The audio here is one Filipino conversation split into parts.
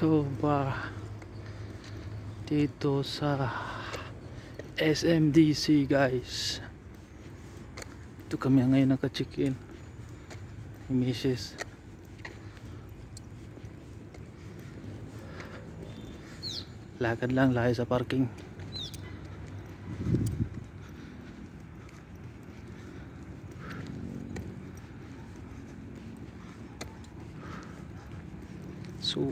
So dito sa SMDC guys, ito kami ngayon naka-check-in ni Mrs. Lakad lang layo sa parking. So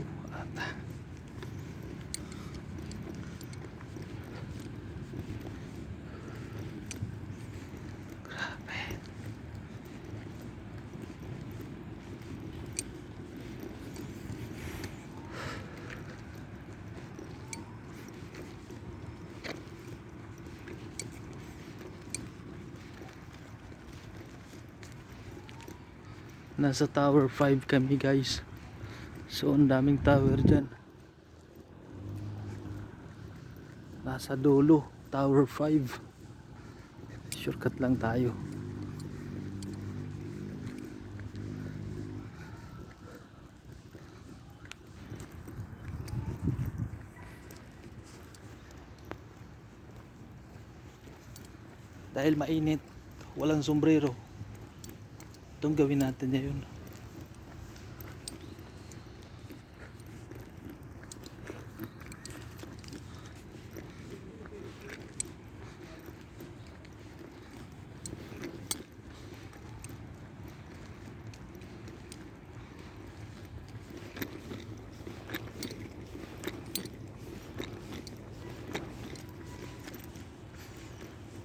nasa tower 5 kami guys. So ang daming tower dyan. Nasa dulo tower 5. Shortcut lang tayo. Dahil mainit, walang sombrero, itong gawin natin ngayon.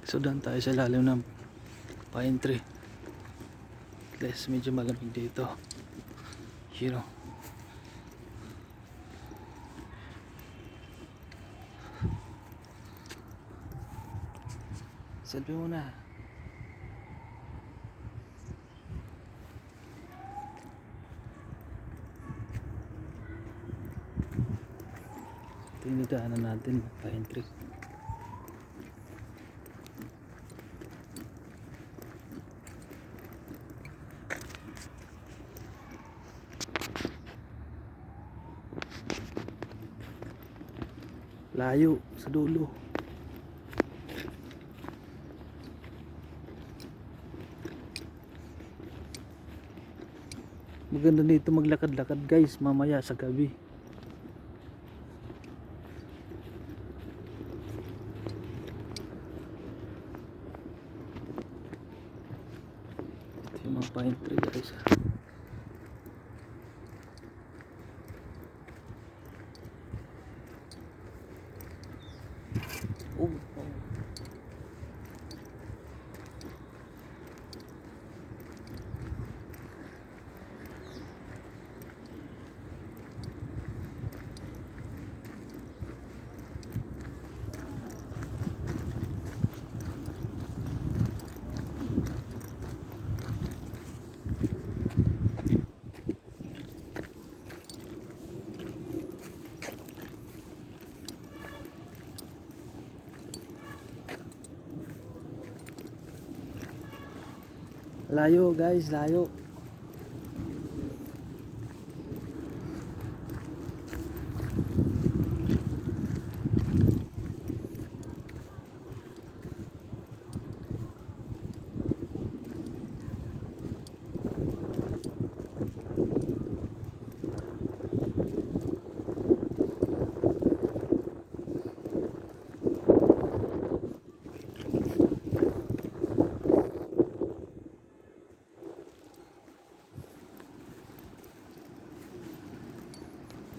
So doon tayo sa lalim ng pine tree. At least medyo malamig dito. You know. Selfie muna. Ito yung nadaanan natin, pine tree. Layo sa dulo. Maganda dito maglakad-lakad guys mamaya sa gabi. Ito yung mga pine tree guys. Oh. Layo guys, layo.